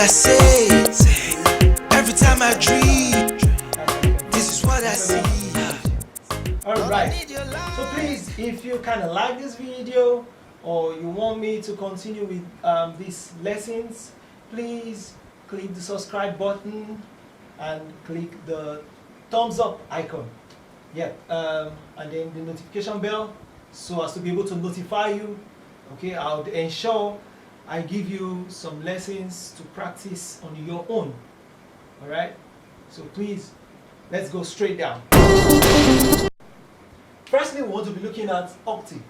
say. Every time I dream, this is what I see. Alright, so please, if you kind of like this video or you want me to continue with these lessons, please click the subscribe button and click the thumbs up icon. Yeah, and then the notification bell so as to be able to notify you. Okay, I'll ensure I give you some lessons to practice on your own. Alright, so please, let's go straight down. Firstly, we want to be looking at octave.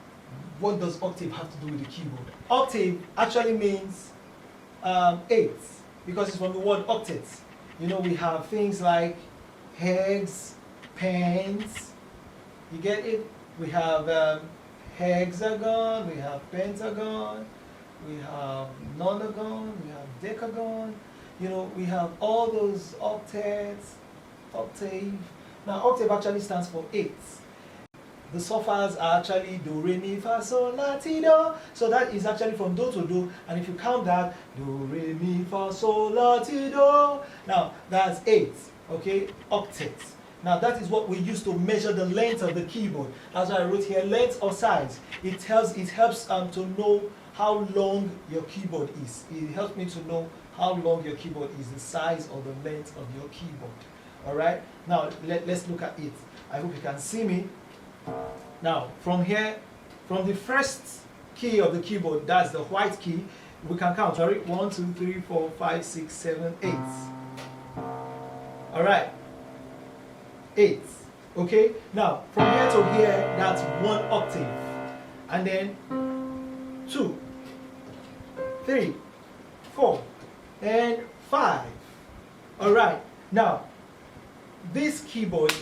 What does octave have to do with the keyboard? Octave actually means eighths, because it's from the word octet. You know, we have things like hex, pence. You get it? We have hexagon, we have pentagon, we have nonagon, we have decagon. You know, we have all those octets, octave. Now, octave actually stands for eighths. The suffers are actually do, re, mi, fa, sol, la, ti, do. So that is actually from do to do. And if you count that, do, re, mi, fa, sol, la, ti, do. Now, that's eighths, okay? Octets. Now, that is what we use to measure the length of the keyboard. As I wrote here, length or size. It helps to know how long your keyboard is. It helps me to know how long your keyboard is, the size or the length of your keyboard. Alright? Now, let's look at it. I hope you can see me. Now, from here, from the first key of the keyboard, that's the white key, we can count. Sorry, 1, 2, 3, 4, 5, 6, 7, 8. Alright. 8. Okay? Now, from here to here, that's 1 octave. And then 2, 3, 4, and 5. Alright. Now, this keyboard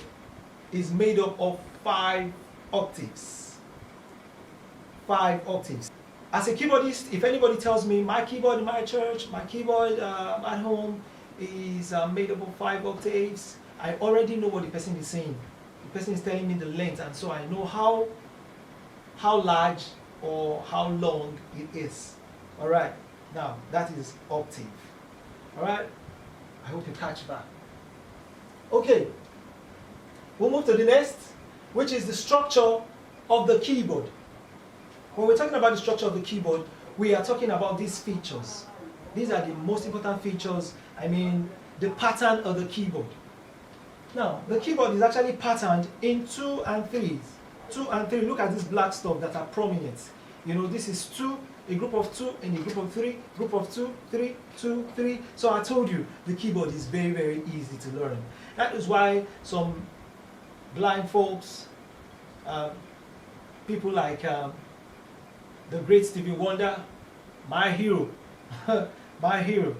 is made up of 5 octaves. 5 octaves. As a keyboardist, if anybody tells me my keyboard in my church, my keyboard at home is made up of 5 octaves, I already know what the person is saying. The person is telling me the length, and so I know how large or how long it is. Alright, now that is octave. Alright, I hope you catch that. Okay, we'll move to the next, which is the structure of the keyboard. When we're talking about the structure of the keyboard, we are talking about these features. These are the most important features, I mean, the pattern of the keyboard. Now, the keyboard is actually patterned in 2 and 3s. 2 and 3, look at this black stuff that are prominent. You know, this is 2, a group of 2, and a group of 3, group of 2, 3, 2, 3. So I told you, the keyboard is very, very easy to learn. That is why some blind folks, people like the great Stevie Wonder, my hero, my hero,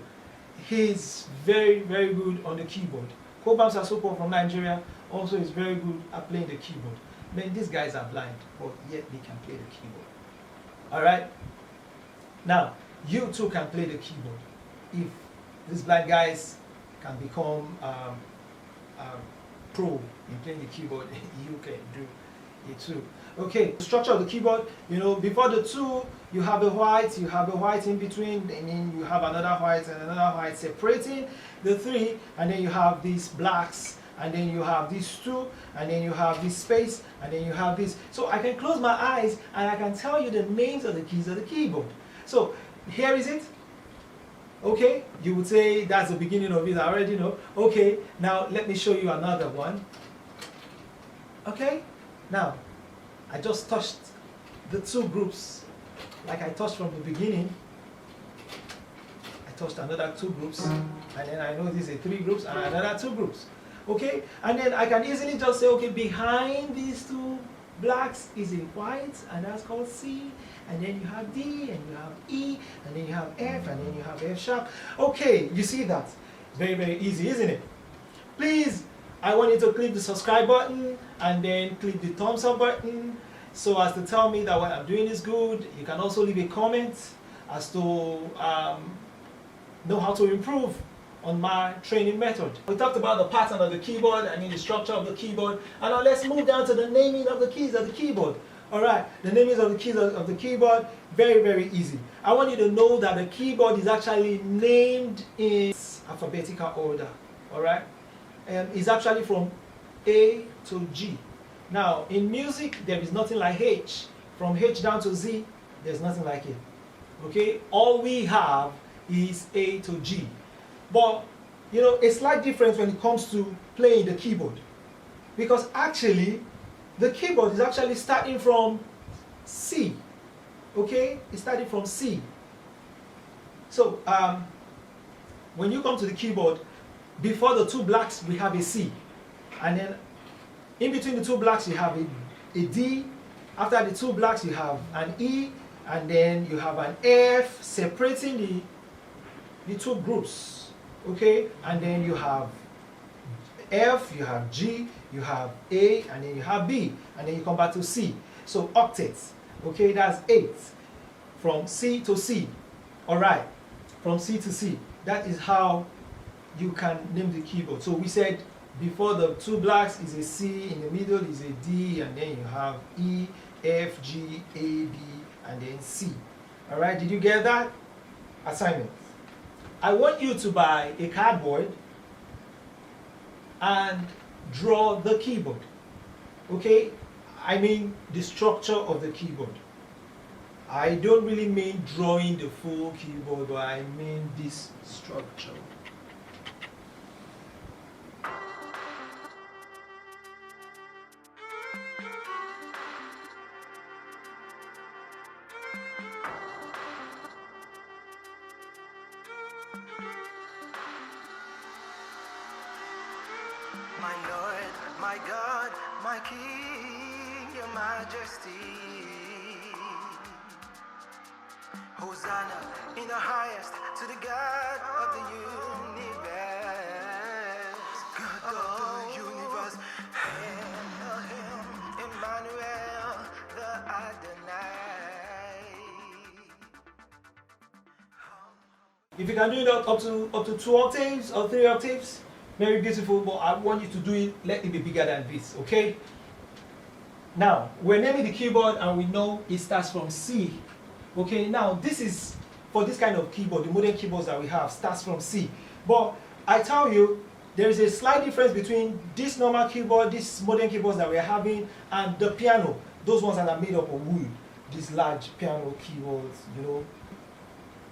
he's very, very good on the keyboard. Kobam Sasoko from Nigeria also is very good at playing the keyboard. Man, these guys are blind, but yet they can play the keyboard. Alright? Now, you too can play the keyboard. If these blind guys can become pro in playing the keyboard, you can do it too. Okay, the structure of the keyboard, you know, before the 2, you have a white, in between, and then you have another white and another white separating the 3, and then you have these blacks, and then you have these 2, and then you have this space, and then you have this. So I can close my eyes and I can tell you the names of the keys of the keyboard. So here is it. Okay, you would say that's the beginning of it, I already know. Okay, now let me show you another one. Okay, now I just touched the 2 groups like I touched from the beginning. I touched another 2 groups, and then I know these are 3 groups and another 2 groups. Okay, and then I can easily just say, okay, behind these 2 blacks is a white, and that's called C, and then you have D, and you have E, and then you have F, and then you have F sharp. Okay, you see that? Very, very easy, isn't it? Please, I want you to click the subscribe button, and then click the thumbs up button, so as to tell me that what I'm doing is good. You can also leave a comment as to know how to improve on my training method. We talked about the pattern of the keyboard, I mean the structure of the keyboard, and now let's move down to the naming of the keys of the keyboard. All right, the naming of the keys of the keyboard, very, very easy. I want you to know that the keyboard is actually named in alphabetical order. All right, and it's actually from A to G. Now, in music, there is nothing like H. From H down to Z, there's nothing like it. Okay, all we have is A to G. But, you know, a slight difference when it comes to playing the keyboard. Because actually, the keyboard is actually starting from C. Okay, it's starting from C. So, when you come to the keyboard, before the two blacks, we have a C. And then, in between the two blacks, you have a D. After the two blacks, you have an E. And then you have an F separating the two groups. Okay, and then you have F, you have G, you have A, and then you have B, and then you come back to C. So octets, okay, that's 8 from C to C. All right, from C to C. That is how you can name the keyboard. So we said before the two blacks is a C, in the middle is a D, and then you have E, F, G, A, B, and then C. All right, did you get that? Assignment. I want you to buy a cardboard and draw the keyboard. Okay? I mean the structure of the keyboard. I don't really mean drawing the full keyboard, but I mean this structure. My Lord, my God, my King, your majesty. Hosanna in the highest to the God of the universe. God of the universe. Elohim, Emmanuel, the Adonai. If you can do that up to 2 octaves or 3 octaves, very beautiful, but I want you to do it, let it be bigger than this, okay? Now, we're naming the keyboard and we know it starts from C. Okay, now this is, for this kind of keyboard, the modern keyboards that we have starts from C. But I tell you, there is a slight difference between this normal keyboard, these modern keyboards that we're having, and the piano. Those ones that are made up of wood, these large piano keyboards, you know.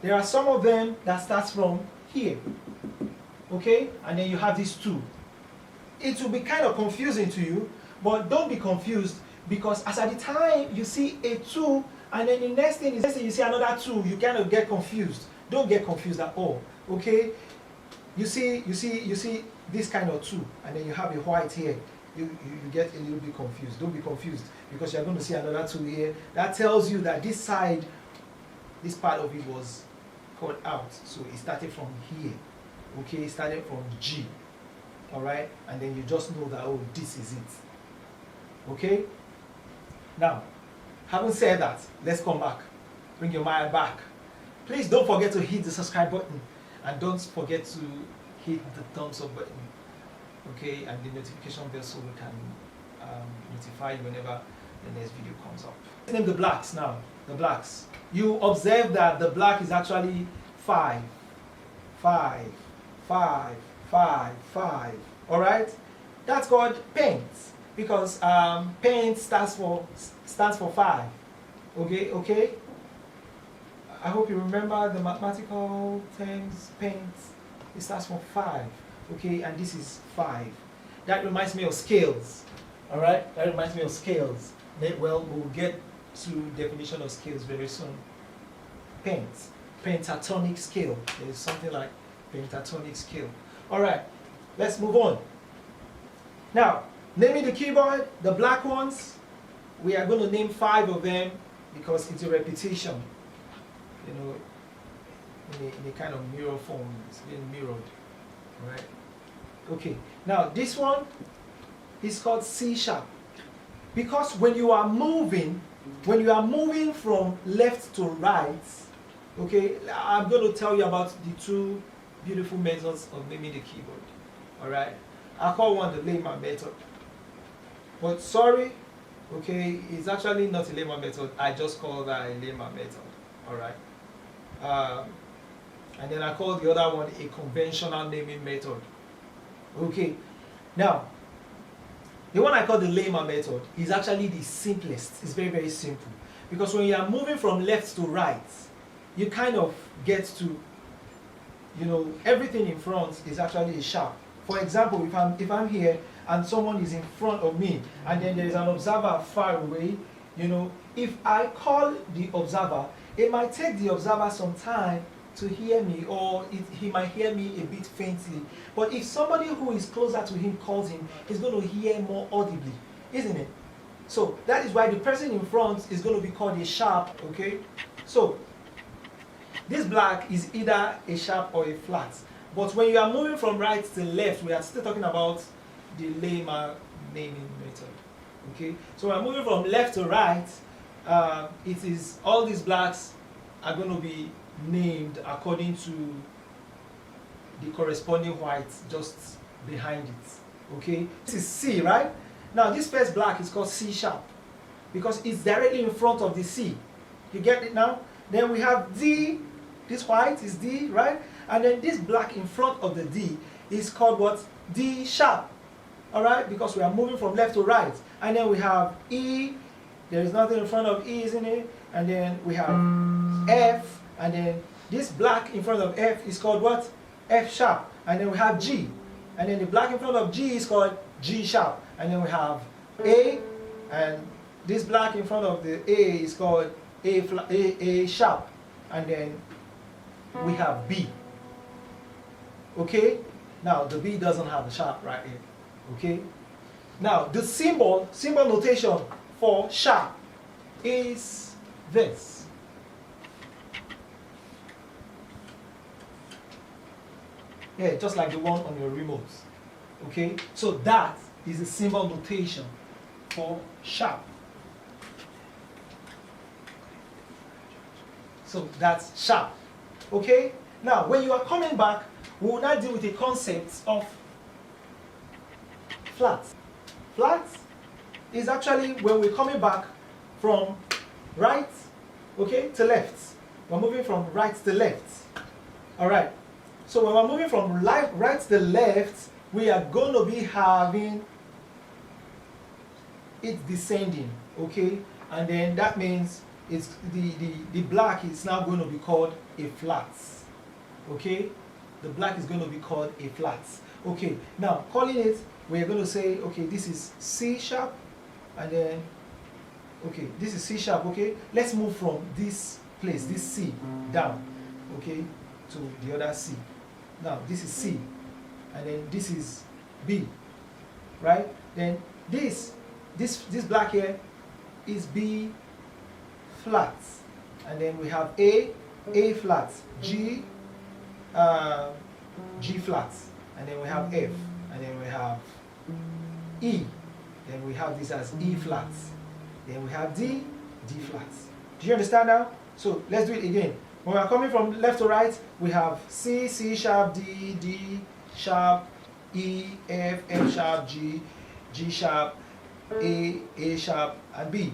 There are some of them that starts from here. Okay, and then you have these two. It will be kind of confusing to you, but don't be confused, because as at the time you see a 2 and then the next thing you see another 2, you kind of get confused. Don't get confused at all. Okay, you see this kind of 2 and then you have a white here. You get a little bit confused. Don't be confused, because you're going to see another 2 here. That tells you that this side, this part of it was cut out, so it started from here. Okay, it started from G. All right, and then you just know that, oh, this is it. Okay, now, having said that, let's come back. Bring your mind back. Please don't forget to hit the subscribe button, and don't forget to hit the thumbs up button. Okay, and the notification bell so we can notify you whenever the next video comes up. Let's name the blacks now. The blacks. You observe that the black is actually 5, 5, 5, 5, 5. All right, that's called paint, because paint stands for 5. Okay. I hope you remember the mathematical terms. Paint, it starts from 5. Okay, and this is 5. That reminds me of scales. All right, that reminds me of scales. Well, we'll get to definition of scales very soon. Paint, pentatonic scale. There is something like pentatonic scale. All right, let's move on. Now, naming the keyboard, the black ones, we are going to name 5 of them because it's a repetition. You know, in a kind of mirror form. It's being mirrored. All right. Okay. Now, this one is called C sharp, because when you are moving from left to right, okay, I'm going to tell you about the 2 beautiful methods of naming the keyboard. All right, I call one the layman method, but sorry, Okay, it's actually not a lemma method. I just call that a lemma method. All right. And then I call the other one a conventional naming method. Okay. Now, the one I call the lemma method is actually the simplest. It's very, very simple. Because when you are moving from left to right, you kind of get to, you know, everything in front is actually a sharp. For example, if I'm here and someone is in front of me and then there is an observer far away, you know, if I call the observer, it might take the observer some time to hear me, or he might hear me a bit faintly. But if somebody who is closer to him calls him, he's going to hear more audibly, isn't it? So that is why the person in front is going to be called a sharp, okay? So this black is either a sharp or a flat. But when you are moving from right to left, we are still talking about the lemma naming method, okay? So we're moving from left to right, it is all these blacks are going to be named according to the corresponding white just behind it, okay? This is C, right? Now this first black is called C sharp because it's directly in front of the C. You get it now? Then we have D, this white is D, right? And then this black in front of the D is called what? D sharp, all right? Because we are moving from left to right. And then we have E, there is nothing in front of E, isn't it? And then we have F, and then this black in front of F is called what? F sharp. And then we have G. And then the black in front of G is called G sharp. And then we have A, and this black in front of the A is called A sharp. And then we have B. Okay? Now the B doesn't have a sharp right here. Okay? Now the symbol notation for sharp is this. Yeah, just like the one on your remote. Okay? So that is the symbol notation for sharp. So that's sharp. Okay? Now, when you are coming back, we will now deal with the concept of flat. Flat is actually when we're coming back from right, okay, to left. We're moving from right to left. All right. So when we're moving from right to left, we are going to be having it descending, okay? And then that means it's the black is now going to be called a flat, okay? The black is going to be called a flat. Okay, now calling it, we're going to say, okay, this is C sharp, and then, okay, this is C sharp, okay? Let's move from this place, this C, down, okay, to the other C. Now, this is C, and then this is B, right? Then this black here is B flat, and then we have A flat, G, G flat, and then we have F, and then we have E, then we have this as E flat, then we have D flat. Do you understand now? So let's do it again. When we are coming from left to right, we have C sharp, D sharp, E, F sharp, G sharp, A sharp, and B.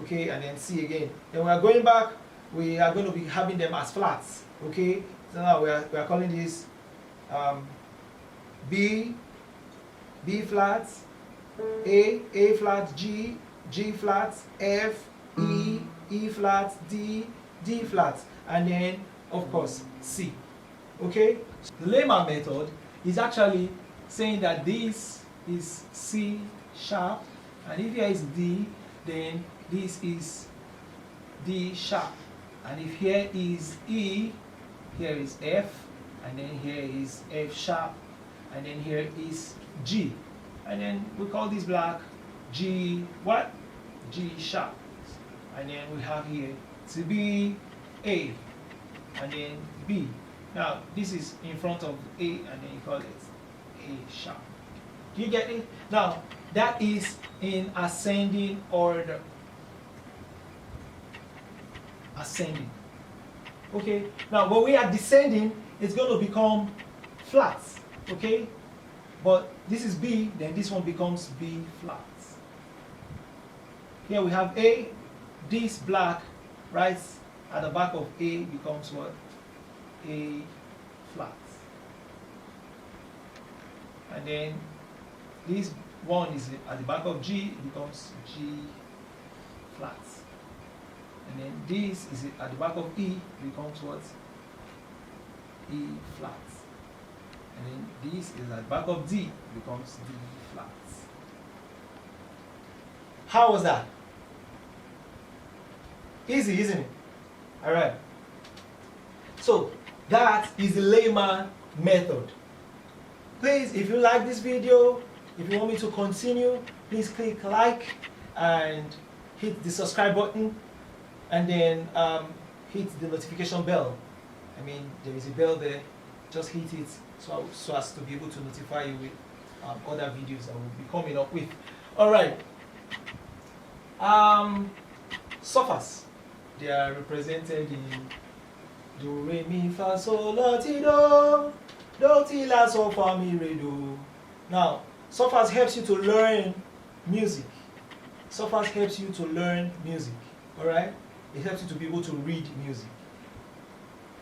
Okay, and then C again. Then we are going back, we are going to be having them as flats. Okay, so now we are calling this B flat, A flat, G flat, F, E flat, D flat, and then of course C. Okay, so the lemma method is actually saying that this is C sharp, and if here is D, then this is D sharp, and if here is E, here is F, and then here is F sharp, and then here is G, and then we call this black G what? G sharp, and then we have here to be A, and then B. Now this is in front of A, and then you call it A sharp. Do you get it? Now that is in ascending order. Ascending. Okay. Now when we are descending, it's going to become flat. Okay. But this is B, then this one becomes B flat. Here we have A. This black right at the back of A becomes what? A flat. And then this one is at the back of G, it becomes G flat. And then this is at the back of E, becomes what? E flat. And then this is at the back of D, becomes D flat. How was that? Easy, isn't it? Alright. So that is the layman method. Please, if you like this video, if you want me to continue, please click like and hit the subscribe button, and then hit the notification bell. I mean, there is a bell there. Just hit it so as to be able to notify you with other videos I will be coming up with. All right. Surfers. They are represented in do, re, mi, fa, sol, la, ti, do, ti, la, sol, fa, mi, re, do. Now, surfers helps you to learn music. Surfers helps you to learn music. All right. It helps you to be able to read music.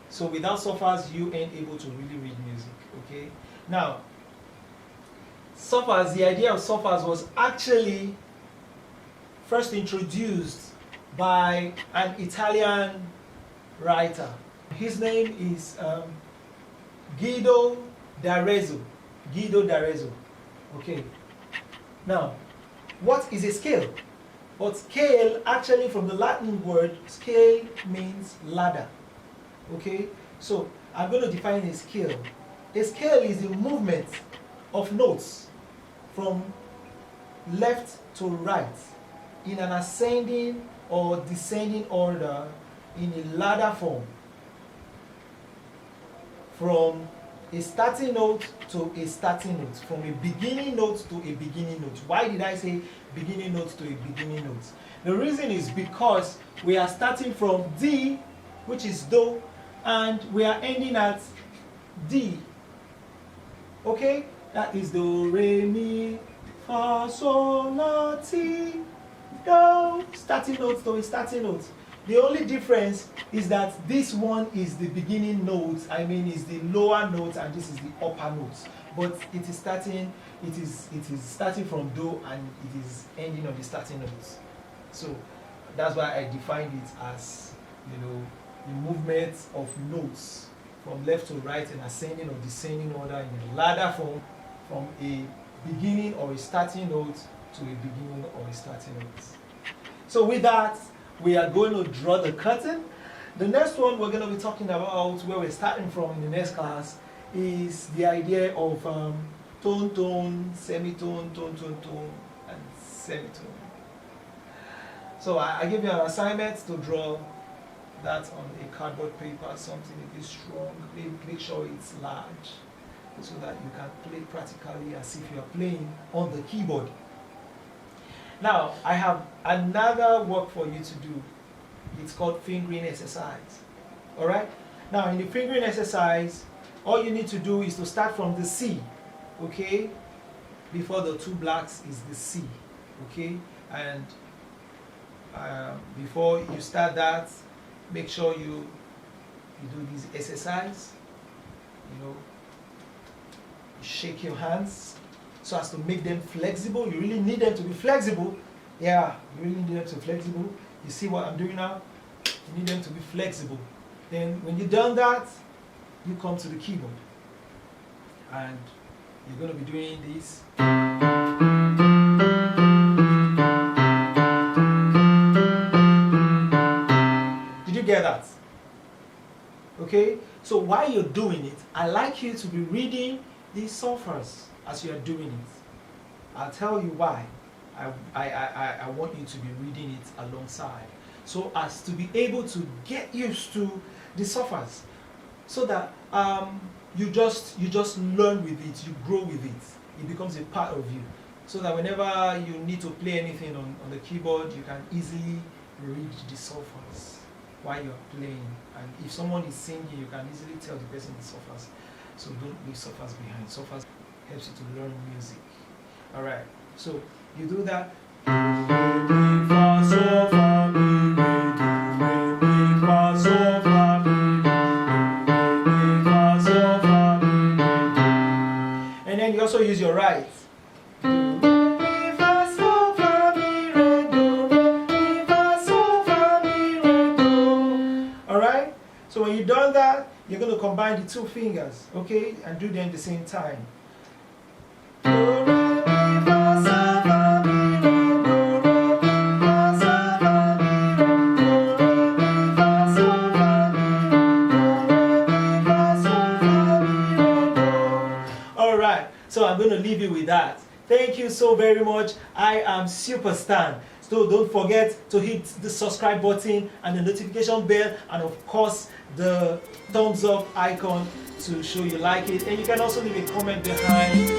So without surfers, you ain't able to really read music. Okay. Now, surfers. The idea of surfers was actually first introduced by an Italian writer. His name is Guido d'Arezzo. Guido d'Arezzo. Okay. Now, what is a scale? But scale, actually from the Latin word, scale means ladder. Okay? So, I'm going to define a scale. A scale is the movement of notes from left to right in an ascending or descending order in a ladder form, from a starting note to a starting note, from a beginning note to a beginning note. Why did I say beginning note to a beginning note? The reason is because we are starting from D, which is Do, and we are ending at D. Okay? That is Do, Re, Mi, Fa, Sol, La, Ti, Do. Starting note to a starting note. The only difference is that this one is the beginning note, I mean is the lower note, and this is the upper note. But it is starting from Do and it is ending on the starting note. So that's why I defined it as, you know, the movement of notes from left to right in ascending or descending order in a ladder form, from a beginning or a starting note to a beginning or a starting note. So with that, we are going to draw the curtain. The next one we're going to be talking about, where we're starting from in the next class, is the idea of tone, tone, semitone, tone, tone, tone, and semitone. So I give you an assignment to draw that on a cardboard paper, something a bit strong. Make sure it's large, so that you can play practically as if you are playing on the keyboard. Now, I have another work for you to do. It's called fingering exercise. Alright? Now, in the fingering exercise, all you need to do is to start from the C. Okay? Before the two blacks is the C. Okay? And before you start that, make sure you do this exercise. You know, you shake your hands so as to make them flexible. You really need them to be flexible. Yeah, you really need them to be flexible. You see what I'm doing now? You need them to be flexible. Then when you've done that, you come to the keyboard. And you're going to be doing this. Did you get that? Okay? So while you're doing it, I like you to be reading these surfers as you are doing it. I'll tell you why. I want you to be reading it alongside, so as to be able to get used to the surfers, so that you just learn with it, you grow with it. It becomes a part of you, so that whenever you need to play anything on the keyboard, you can easily read the surfers while you're playing. And if someone is singing, you can easily tell the person the surfers. So don't leave surfers behind. Surfers helps you to learn music. Alright, so you do that. sol, fa, mi, re, do, re, mi, fa, sol, fa, mi, re, mi, fa, sol, fa, mi, re, do. And then you also use your right. Do, re, mi, fa, sol, fa, mi, re, do, re, mi, fa, sol, fa, mi, re, do. Alright? So when you've done that, you're going to combine the two fingers, okay, and do them at the same time. Do, re, mi, fa, sol, fa, mi, re, do, re, mi, fa, sol, fa, mi, re, do, re, mi, fa, sol, fa, mi, re, do, re, mi, fa, sol, fa, mi, re, do. All right, so I'm going to leave you with that. Thank you so very much. I am Superstan. So don't forget to hit the subscribe button and the notification bell, and of course the thumbs up icon to show you like it. And you can also leave a comment behind